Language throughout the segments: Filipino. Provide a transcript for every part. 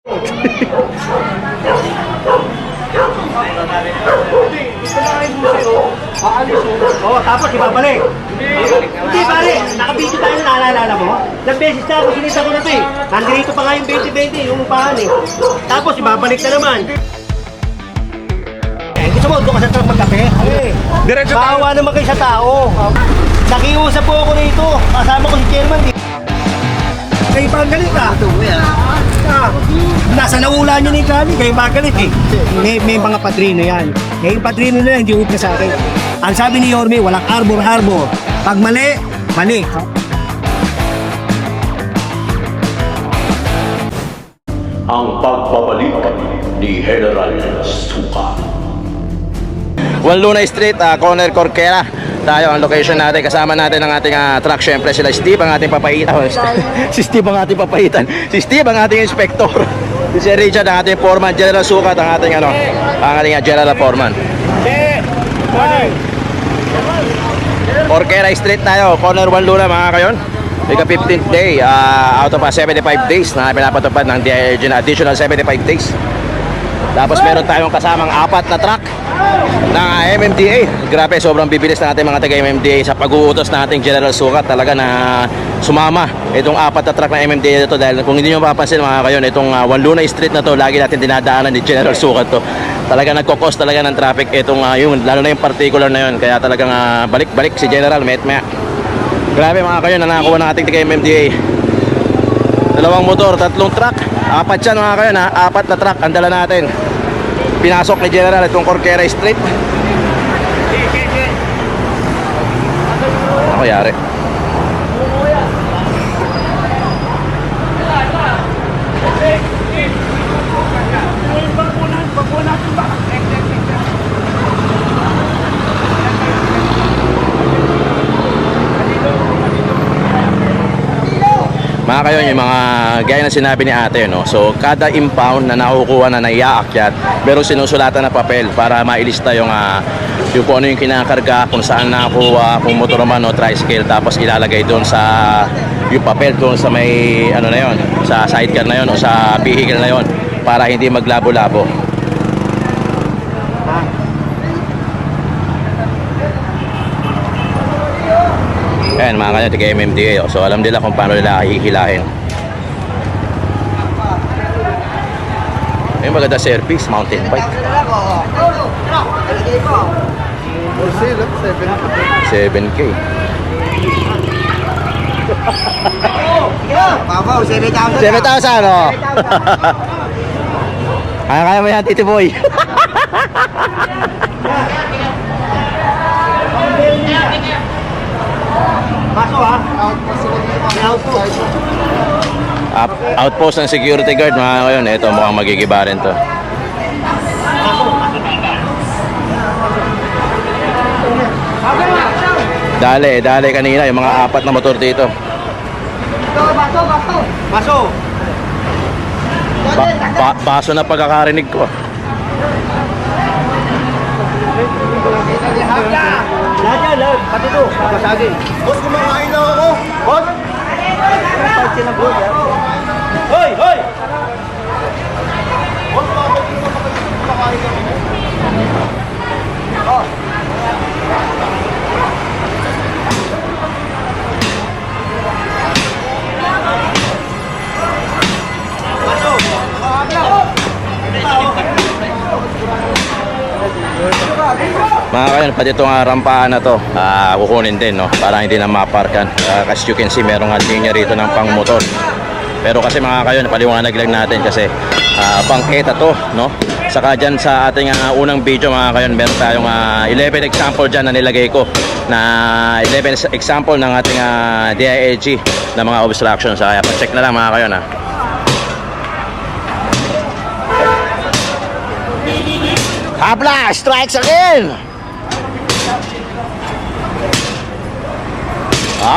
Oo, tapos ibabalik. Hindi pare, nakabidyo tayo na naalala mo? Ilang beses na ako sinita ko na ito eh. Nandito pa nga yung 2020, yung upahan eh. Tapos ibabalik na naman. Gusto mo, doon ka sa truck magkape? Diretso tayo. Bawa naman kayo sa tao. Nakiusap po ako rito. Kasama ko si Chairman. Kayo pa ang galit ah. Nasa naulan nyo na yung kami, kayo magalit eh. May mga padrino yan. Yung padrino na yan, hindi upna sa akin. Ang sabi ni Yorme, walang arbor-arbor. Pag mali, mali. Ang pagbabalik ni General Suka. Juan Luna Street, corner Corquera. Tayo ang location natin. Kasama natin ang ating truck. Siyempre sila Steve ang ating papaitan. Si Steve ang ating papaitan. Si Steve ang ating inspector. Si Sir Richard ang ating foreman. General Sukat ang ating general foreman. Corquera Street tayo. Corner Juan Luna mga kayon. Ika 15th day out of 75 days na pinapatupad ng additional 75 days. Tapos meron tayong kasamang 4 na truck ng MMDA. Grabe, sobrang bibilis natin mga taga MMDA sa pag-uutos nating General Sukat. Talaga na sumama itong 4 na truck ng MMDA dito. Dahil kung hindi nyo mapapansin mga kayon, itong Juan Luna Street na to, lagi natin dinadaanan ni General Sukat to. Talaga nagkokos talaga ng traffic itong lalo na yung particular na yun. Kaya talagang balik-balik si General met-maya. Grabe mga kayon, na nakakuha ng ating taga MMDA. 2 motor, 3 truck, 4 yan mga kayon 4 na truck ang dala natin. Pinasok ni General itong Corquera Street. Ano kayari? Mga kayo, yung mga gaya na sinabi ni ate, no? So kada impound na nakukuha na naiyaakyat, meron sinusulatan na papel para mailista yung kung ano yung kinakarga, kung saan nakuha, kung motor man o tricycle, tapos ilalagay doon sa yung papel doon sa may ano na yon, sa sidecar na yon o sa vehicle na yon, para hindi maglabo-labo. Ayan mga kanya, taga MMDA. So alam nila kung paano nila hihilahin. May maganda service, mountain bike. 7K. Babaw, 7,000. 7,000 no? Kaya mo yan, Titi Boy. Pasok ha? Outpost ng security guard mga ngayon. Ito mukhang magigiba rin to. Dali kanina yung mga 4 na motor dito. Pasok! Baso na pagkakarinig ko. Lahat yan, pati ito, kasagin. Boss, kumakain na ako. Boss! Hoy! Hoy! Boss, kumakain na ako. Mga kayan, pati itong rampaan na to kukunin din, no? Para hindi na maparkan. As you can see, merong linya rito ng pang motor. Pero kasi mga kayan, paliwanag lang natin kasi pang ETA to, no? Saka dyan sa ating unang video mga kayan, meron tayong 11 example dyan na nilagay ko, na 11 example ng ating DILG na mga obstructions. Kaya pa-check na lang mga kayan Habla! Strikes again!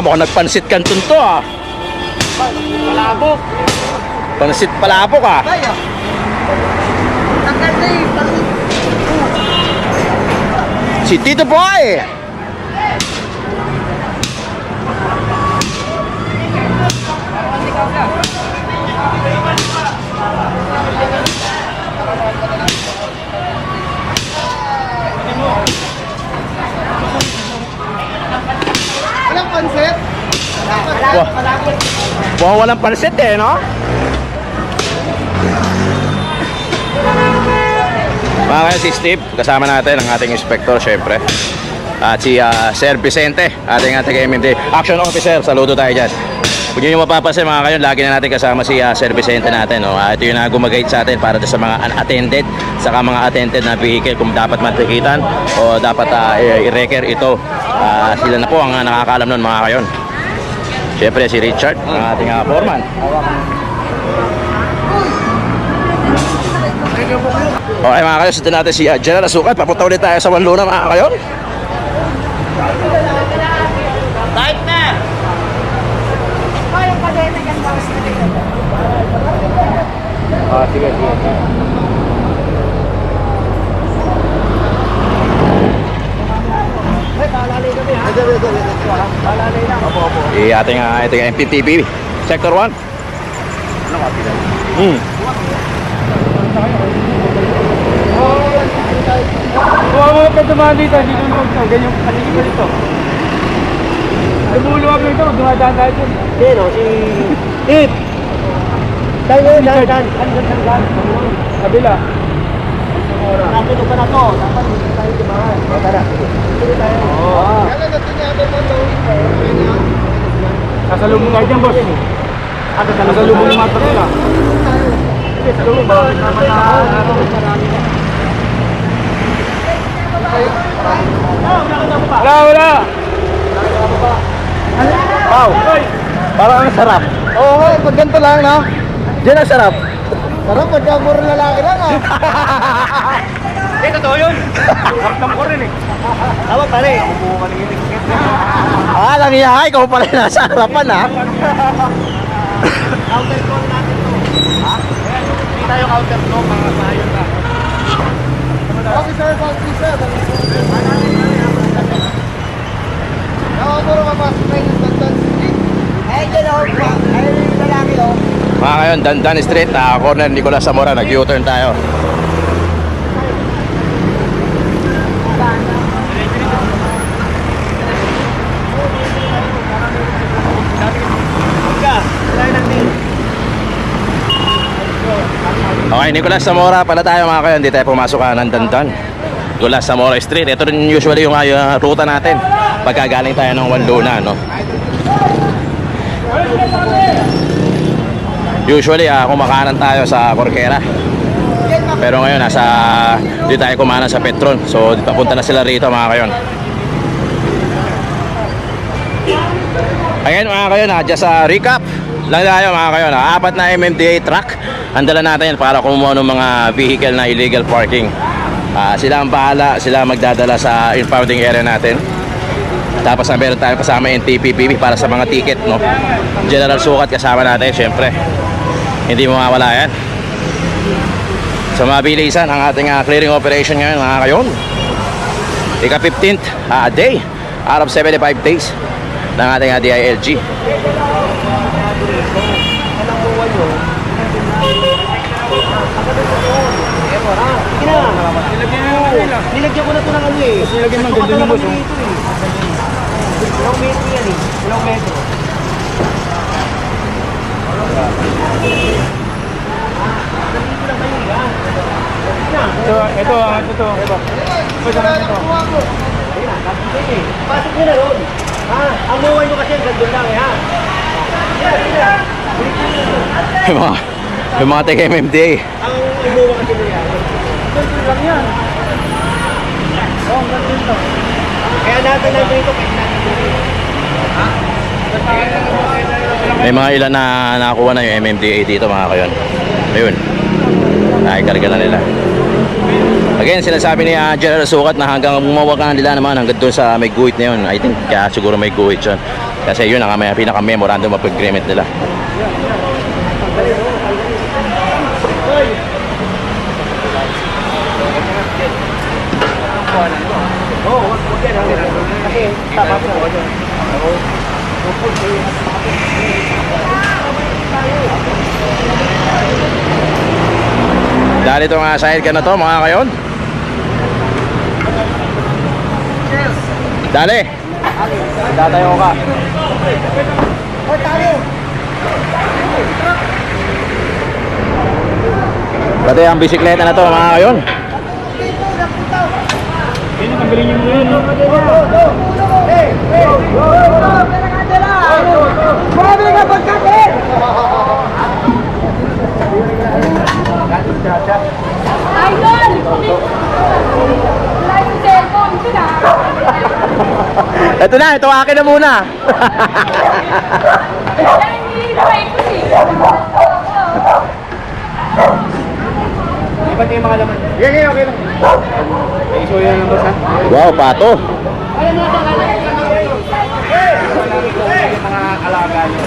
Mukhang nagpansit kanton to Palabok! Pansit palabok Si Tito Boy! Mukhang walang pansit eh, no? Mga kayo, si Steve, kasama natin ang ating inspector, syempre. At si Sir Vicente, ating MMDA Action Officer. Saludo tayo dyan. Kung nyo yung mapapansin mga kayo, lagi na natin kasama si Sir Vicente natin, no? Ito yung gumagayad sa atin para sa mga unattended, saka mga attended na vehicle, kung dapat matikitan o dapat i-reker ito. Sila na po ang nakakaalam nun mga kayo. Siyempre si Richard, ang ating foreman. Okay mga kayo, sundan natin si General Sukat. Papunta ulit tayo sa Wanluna mga kayo. Type na! Sige. Ating ito yung MPTV Sector 1. Oo, pag dumaan dito, hindi naman ito. Ganyan, paligid ko dito. Lumuluwag nito, dumadaan tayo dyan. Sino? Si... Tip! Tayo, dan. Kabila. Nakito pa na to. Dapat hindi tayo dumaan. Tara. Sige tayo. Nasa lubong tayo dyan, boss. Nasa lubong yung mata nila. Sa lubong ba? Wala! Wow! Parang ang sarap. Oo, pag ganito lang, no? Diyan ang sarap. Sarap, pagka puro lalaki lang, ah. Totoo yun. Kaptam ko rin, eh. Tama pare. Nangiyahay. Ikaw pala yung nasa harapan, ha? Counter call natin to. Ha? Hindi tayo counter call, mga sayon na. Officer. Puro mapasok na yung Dandan Street. Dyan ako, lalaki ako. Mga ngayon, Dandan Street, corner Nicolas Zamora. Nag-U-turn tayo. Okay, Nicolas Zamora pala tayo mga kayo. Hindi tayo pumasok ng Dandan. Nicolas Zamora Street. Ito rin usually yung ruta natin pagkagaling tayo ng Wanluna, no? Usually kumakanan tayo sa Corquera. Pero ngayon dito tayo kumanan sa Petron. So papunta na sila rito mga kayon. Ayan mga kayon, just recap lang tayo mga kayon. 4 na MMDA truck ang dala natin para kumuha ng mga vehicle na illegal parking. Sila ang bahala, sila magdadala sa impounding area natin. Tapos meron tayo kasama yung TPPB para sa mga ticket, no? General Sukat kasama natin, syempre. Hindi mo mawala yan. So mabilisan ang ating clearing operation ngayon mga kayon. Ika 15th day out of 75 days ng ating DILG. Nilagyan ko na ito ng ano eh. Nilagyan ng ganda ng boss. Ilang metro yan eh. Ilang metro. Ito. Pasok nyo na ron. Ang muwan nyo kasi ang gandun lang eh ha. Yung mga taga MMDA. Ang umuwan kasi nila. Ganda lang yan. Oo, ganda ito. Kaya natin lang dito. May mga ilan na nakakuha na yung MMDA dito mga kayon. Ayun. Nakikarga na nila. Again, sinasabi ni General Sukat na hanggang bumawakan nila naman hanggang doon sa may guhit na yun. I think kaya siguro may guhit yun. Kasi yun ang pinaka-memorandum of agreement nila. Kasi tapat na. Dahil itong side ka na to mga kayon. Dali. Datayo ka. Hoy, tali! Pati ang bisikleta na to mga kayon. Yun ang pambili niyo yun. Idol! Wala yung cellphone ko na. Ito na, ito akin na muna. Dahil nililaway ko siya. Iba't yung mga laman. Okay, okay lang. Ay, issue yan lang boss ha. Wow, pato. Mga alaga niyo.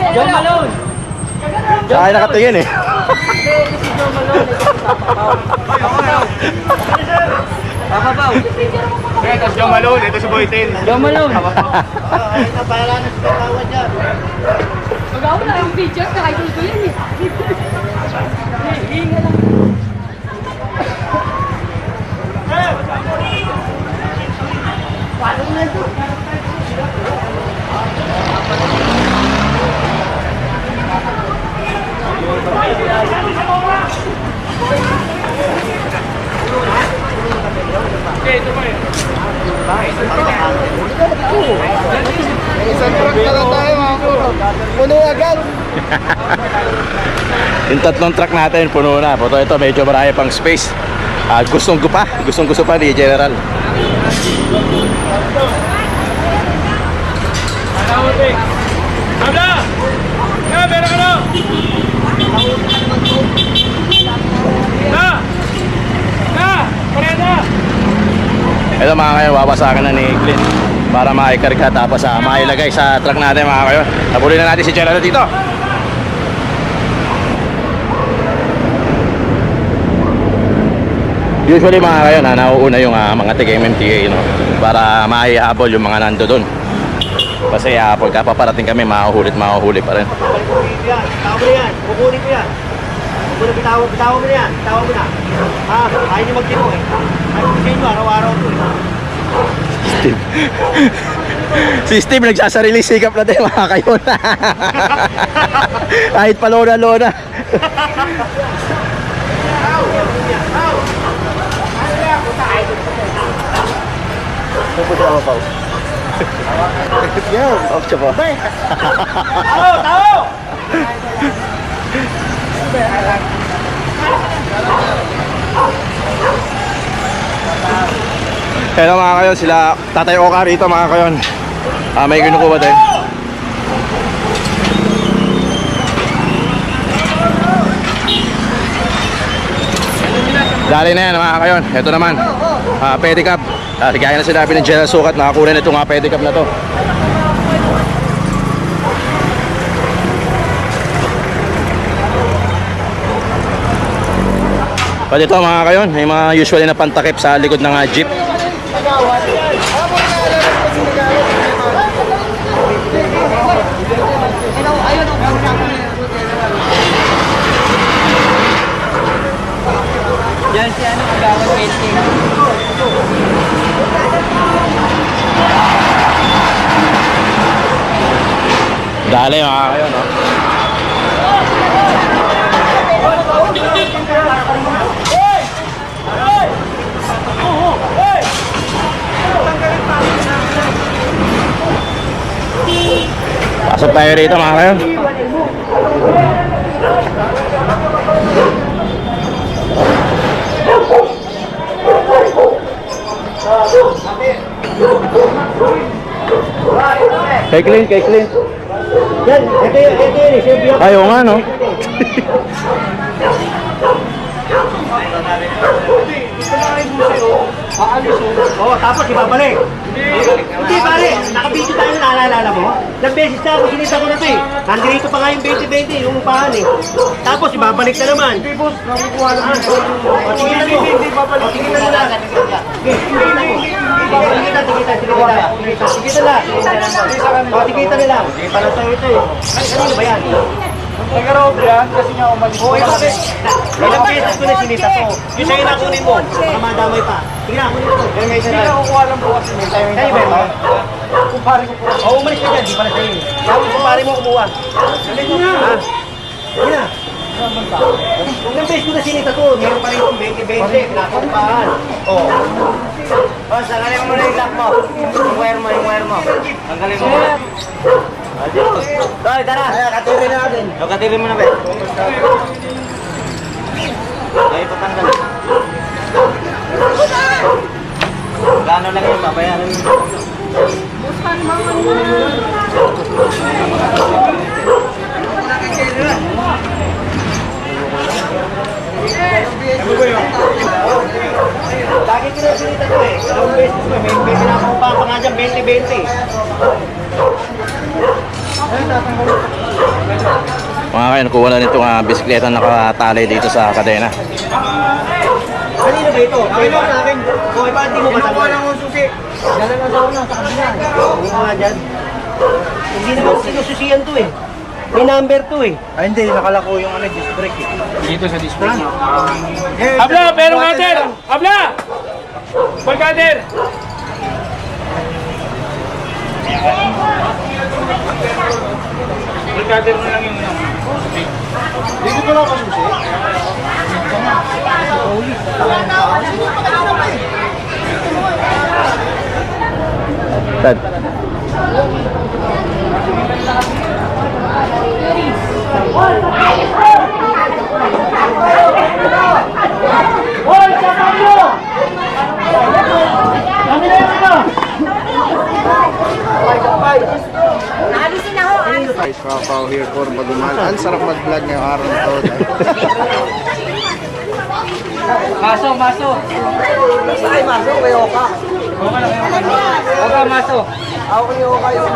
John Malone! Sa akin nakatingin eh. Papabaw. Ito si John Malone, ito si Boytin. John Malone. Magawa na yung picture, kakaidol ko yun eh. Hinga lang. Isang truck na lang tayo mga puro. Puno agad. Yung tatlong truck natin, puno na. Ito, medyo marami pang space. Gustong gusto pa ni General. Abla! Nga, meron ka na! Na! Pareda! Ito mga kayo, wawasakan na ni Clint para maikarga tapos mailagay sa truck natin mga kayo. Habulin na natin si General dito. Usually mga kayo, nauuna yung mga taga-MMTA, no? Para maihabol yung mga nando doon. Kasi pagka paparating kami, mahuhulit pa rin. Yan, tao mo na yan. Kukunin ko yan. Bitawa mo na yan. Bitawa mo na. Ayaw niyo mag-tino eh. Ayaw ko sa inyo, araw-araw ko eh. Si Steve nagsasarili sikap na tayo mga kayo. Kahit pa lona-lona. Tao! Hello mga kayon, sila Tatay Oka rito mga kayon. May kinukuha din. Dali na yan mga kayon. Ito naman, pedicab. Gaya na sinabi ng General Sukat, nakakuha na itong pedicab na to. Pati ito mga kayon, may mga usually na pantakip sa likod ng jeep. Yan si ano, Agawan Painting. Dali mga kayon, no? Pasok tayo rito mga kayon. Kay Clint. Yan, ito yun eh. Siyempre yun. Ayaw nga, no? Oo, tapos ibabalik. Hindi pare, nakabidyo tayo na naalala mo? Ilang beses na ako sinita ko na to eh. Nandito pa nga yung 2020, yung upahan eh. Tapos ibabalik na naman. Hindi boss, nakukuha lang. O, tingnan mo. O, tingnan mo lang. Tingnan nila. Para sa'yo ito eh. Kanino ba yan? Nag-rob yan kasi nga umalis. Oo, ilang beses ko na sinita to. Yung sa'yo na kunin mo. Baka madamay pa. Tingnan, kunin mo. Hindi nakukuha lang po kasi may tayo. Sa'yo ba yun? Kumpare ko po. Oo, umalis ka dyan. Di pala sa'yo. Kaya kung pare mo kumuha. Ha? Hindi na. Ilang beses ko na sinita to. Meron pa rin itong 20-20. Pinapampahan. Oo. Boss, tanggalin mo na yung lock mo. Yung wire mo. Tanggalin mo. Toy, tara. Ay, katirin natin. Katirin mo na, be. Ay, patanggal. Gano'n lang yun, babayaran mo. Lagi ko na sinita to eh. Dalawang beses ko eh. May pinapampahan pa nga dyan 20-20. Mga kayon, kuha na nito bisikleta nakatali dito sa kadena. Kanino ba ito? Kanino sa akin? O, iba, hindi mo ba Kinukuha lang yung susi. Dala na daw na sa kabila. Hindi ko nga dyan. Hindi naman sinususiyan to eh. May number to eh. Ay, hindi. Nakalako yung disc brake eh. Dito sa display. Abla, pero cutter! Abla! Ball cutter! Ball cutter mo lang yung Dito ko lang kasusi. Tad. Guys, Pao here for Bagumal. Ang sarap mag-vlog ngayong araw na to. Maso, maso. Basta kay Maso, may Oka. Oka, maso. Ako ni Oka yun.